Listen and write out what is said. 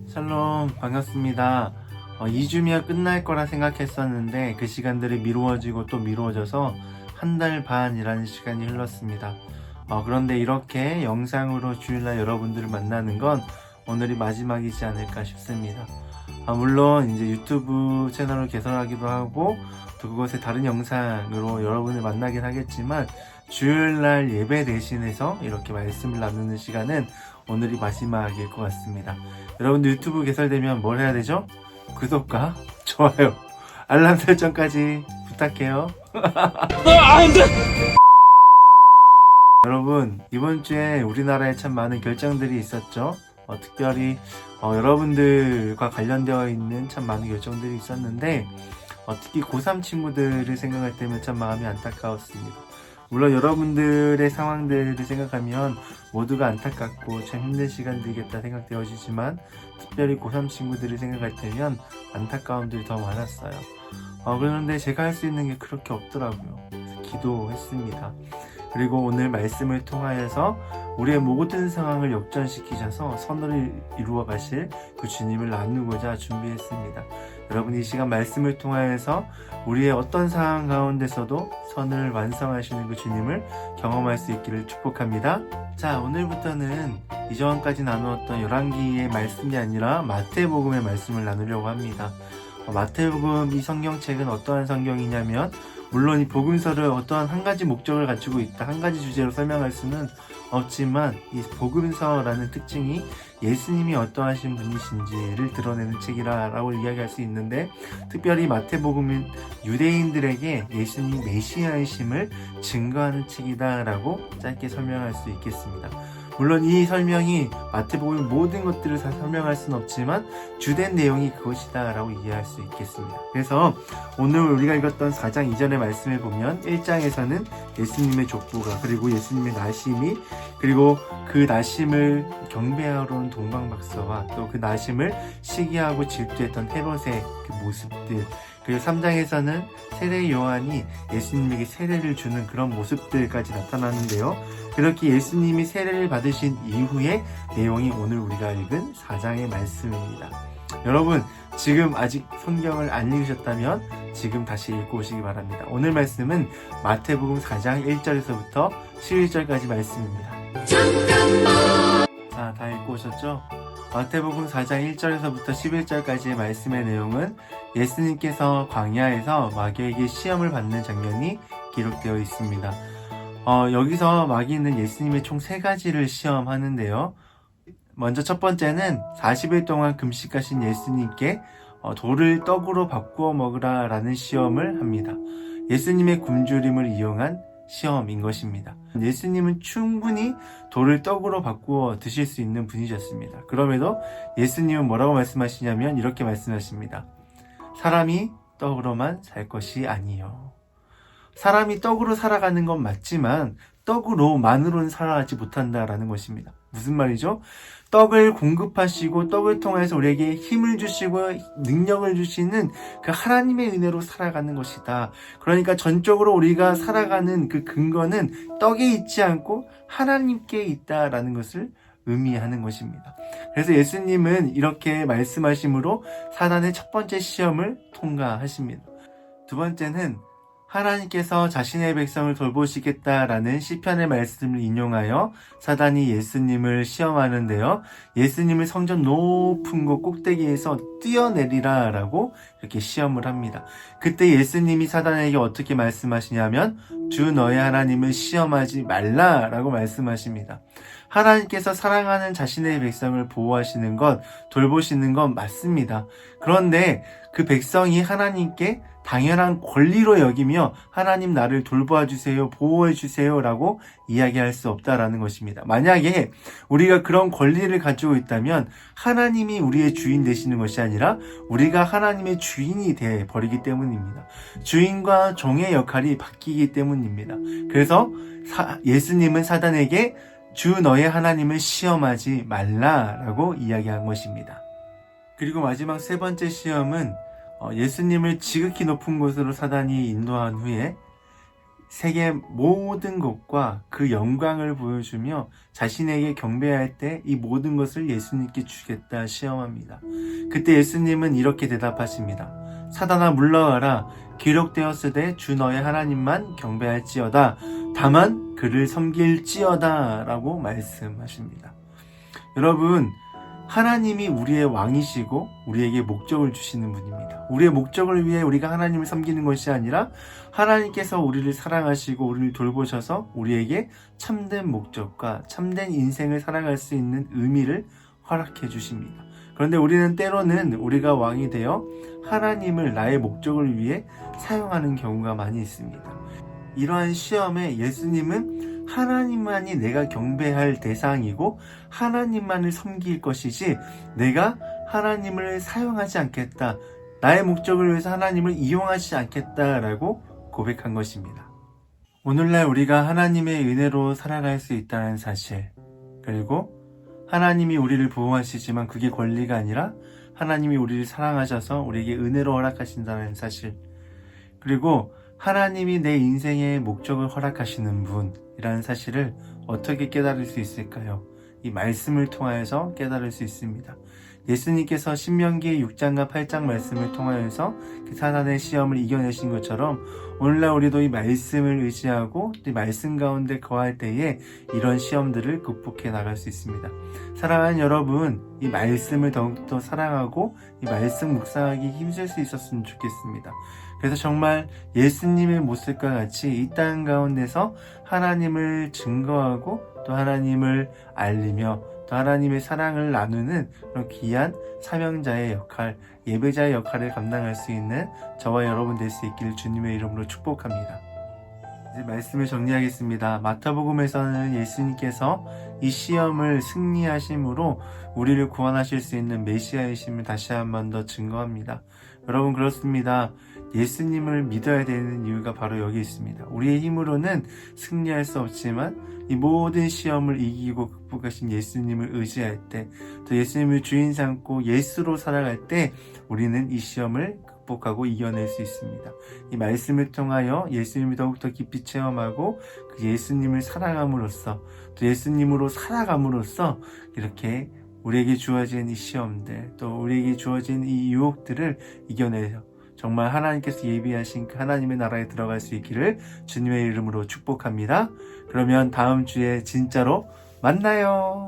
샬롬, 반갑습니다. 2주면 끝날 거라 생각했었는데 그 시간들이 미루어지고 또 미루어져서 한 달 반이라는 시간이 흘렀습니다. 그런데 이렇게 영상으로 주일날 여러분들을 만나는 건 오늘이 마지막이지 않을까 싶습니다. 물론 이제 유튜브 채널을 개설하기도 하고 또 그것의 다른 영상으로 여러분을 만나긴 하겠지만 주일날 예배 대신해서 이렇게 말씀을 나누는 시간은 오늘이 마지막일 것 같습니다. 여러분들 유튜브 개설되면 뭘 해야 되죠? 구독과 좋아요, 알람 설정까지 부탁해요. 여러분, 이번 주에 우리나라에 참 많은 결정들이 있었죠. 특별히 여러분들과 관련되어 있는 참 많은 결정들이 있었는데 특히 고3 친구들을 생각할 때면 참 마음이 안타까웠습니다. 물론 여러분들의 상황들을 생각하면 모두가 안타깝고 참 힘든 시간들이겠다 생각되어지지만 특별히 고3 친구들을 생각할 때면 안타까움들이 더 많았어요. 그런데 제가 할 수 있는 게 그렇게 없더라고요. 그래서 기도했습니다. 그리고 오늘 말씀을 통하여서 우리의 모든 상황을 역전시키셔서 선을 이루어 가실 그 주님을 나누고자 준비했습니다. 여러분, 이 시간 말씀을 통하여서 우리의 어떤 상황 가운데서도 선을 완성하시는 그 주님을 경험할 수 있기를 축복합니다. 자, 오늘부터는 이전까지 나누었던 열왕기의 말씀이 아니라 마태복음의 말씀을 나누려고 합니다. 마태복음 이 성경책은 어떠한 성경이냐면 물론 이 복음서를 어떠한 한 가지 목적을 가지고 있다, 한 가지 주제로 설명할 수는 없지만 이 복음서라는 특징이 예수님이 어떠하신 분이신지를 드러내는 책이라고 이야기할 수 있는데 특별히 마태복음은 유대인들에게 예수님 메시아이심을 증거하는 책이다라고 짧게 설명할 수 있겠습니다. 물론 이 설명이 마태복음의 모든 것들을 다 설명할 수는 없지만 주된 내용이 그것이다 라고 이해할 수 있겠습니다. 그래서 오늘 우리가 읽었던 4장 이전의 말씀을 보면 1장에서는 예수님의 족보가 그리고 예수님의 나심이 그리고 그 나심을 경배하러 온 동방박사와 또 그 나심을 시기하고 질투했던 헤롯의 그 모습들, 그리고 3장에서는 세례 요한이 예수님에게 세례를 주는 그런 모습들까지 나타나는데요. 그렇게 예수님이 세례를 받으신 이후의 내용이 오늘 우리가 읽은 4장의 말씀입니다. 여러분, 지금 아직 성경을 안 읽으셨다면 지금 다시 읽고 오시기 바랍니다. 오늘 말씀은 마태복음 4장 1절에서부터 11절까지 말씀입니다. 자, 다 읽고 오셨죠? 마태복음 4장 1절에서부터 11절까지의 말씀의 내용은 예수님께서 광야에서 마귀에게 시험을 받는 장면이 기록되어 있습니다. 여기서 마귀는 예수님의 총 3가지를 시험하는데요. 먼저 첫 번째는 40일 동안 금식하신 예수님께 돌을 떡으로 바꾸어 먹으라 라는 시험을 합니다. 예수님의 굶주림을 이용한 시험인 것입니다. 예수님은 충분히 돌을 떡으로 바꾸어 드실 수 있는 분이셨습니다. 그럼에도 예수님은 뭐라고 말씀하시냐면 이렇게 말씀하십니다. 사람이 떡으로만 살 것이 아니요. 사람이 떡으로 살아가는 건 맞지만 떡으로만으로는 살아가지 못한다라는 것입니다. 무슨 말이죠? 떡을 공급하시고 떡을 통해서 우리에게 힘을 주시고 능력을 주시는 그 하나님의 은혜로 살아가는 것이다. 그러니까 전적으로 우리가 살아가는 그 근거는 떡에 있지 않고 하나님께 있다라는 것을 의미하는 것입니다. 그래서 예수님은 이렇게 말씀하심으로 사단의 첫 번째 시험을 통과하십니다. 두 번째는 하나님께서 자신의 백성을 돌보시겠다라는 시편의 말씀을 인용하여 사단이 예수님을 시험하는데요. 예수님을 성전 높은 곳 꼭대기에서 뛰어내리라 라고 이렇게 시험을 합니다. 그때 예수님이 사단에게 어떻게 말씀하시냐면 주 너의 하나님을 시험하지 말라 라고 말씀하십니다. 하나님께서 사랑하는 자신의 백성을 보호하시는 것, 돌보시는 것 맞습니다. 그런데 그 백성이 하나님께 당연한 권리로 여기며 하나님 나를 돌보아 주세요, 보호해 주세요 라고 이야기할 수 없다라는 것입니다. 만약에 우리가 그런 권리를 가지고 있다면 하나님이 우리의 주인 되시는 것이 아니라 우리가 하나님의 주인이 돼 버리기 때문입니다. 주인과 종의 역할이 바뀌기 때문입니다. 그래서 예수님은 사단에게 주 너의 하나님을 시험하지 말라라고 이야기한 것입니다. 그리고 마지막 세 번째 시험은 예수님을 지극히 높은 곳으로 사단이 인도한 후에 세계 모든 것과 그 영광을 보여주며 자신에게 경배할 때 이 모든 것을 예수님께 주겠다 시험합니다. 그때 예수님은 이렇게 대답하십니다. 사단아 물러가라. 기록되었으되 주 너의 하나님만 경배할지어다. 다만 그를 섬길지어다 라고 말씀하십니다. 여러분, 하나님이 우리의 왕이시고 우리에게 목적을 주시는 분입니다. 우리의 목적을 위해 우리가 하나님을 섬기는 것이 아니라 하나님께서 우리를 사랑하시고 우리를 돌보셔서 우리에게 참된 목적과 참된 인생을 살아갈 수 있는 의미를 허락해 주십니다. 그런데 우리는 때로는 우리가 왕이 되어 하나님을 나의 목적을 위해 사용하는 경우가 많이 있습니다. 이러한 시험에 예수님은 하나님만이 내가 경배할 대상이고 하나님만을 섬길 것이지 내가 하나님을 사용하지 않겠다. 나의 목적을 위해서 하나님을 이용하지 않겠다라고 고백한 것입니다. 오늘날 우리가 하나님의 은혜로 살아갈 수 있다는 사실, 그리고 하나님이 우리를 보호하시지만 그게 권리가 아니라 하나님이 우리를 사랑하셔서 우리에게 은혜로 허락하신다는 사실, 그리고 하나님이 내 인생의 목적을 허락하시는 분이라는 사실을 어떻게 깨달을 수 있을까요? 이 말씀을 통하여서 깨달을 수 있습니다. 예수님께서 신명기 6장과 8장 말씀을 통하여서 그 사단의 시험을 이겨내신 것처럼 오늘날 우리도 이 말씀을 의지하고 이 말씀 가운데 거할 때에 이런 시험들을 극복해 나갈 수 있습니다. 사랑하는 여러분, 이 말씀을 더욱더 사랑하고 이 말씀 묵상하기 힘쓸 수 있었으면 좋겠습니다. 그래서 정말 예수님의 모습과 같이 이 땅 가운데서 하나님을 증거하고 또 하나님을 알리며 또 하나님의 사랑을 나누는 그런 귀한 사명자의 역할, 예배자의 역할을 감당할 수 있는 저와 여러분 될 수 있기를 주님의 이름으로 축복합니다. 이제 말씀을 정리하겠습니다. 마태복음에서는 예수님께서 이 시험을 승리하심으로 우리를 구원하실 수 있는 메시아이심을 다시 한 번 더 증거합니다. 여러분, 그렇습니다. 예수님을 믿어야 되는 이유가 바로 여기 있습니다. 우리의 힘으로는 승리할 수 없지만 이 모든 시험을 이기고 극복하신 예수님을 의지할 때, 또 예수님을 주인 삼고 예수로 살아갈 때 우리는 이 시험을 극복하고 이겨낼 수 있습니다. 이 말씀을 통하여 예수님을 더욱더 깊이 체험하고 그 예수님을 사랑함으로써 또 예수님으로 살아감으로써 이렇게 우리에게 주어진 이 시험들, 또 우리에게 주어진 이 유혹들을 이겨내서 정말 하나님께서 예비하신 그 하나님의 나라에 들어갈 수 있기를 주님의 이름으로 축복합니다. 그러면 다음 주에 진짜로 만나요.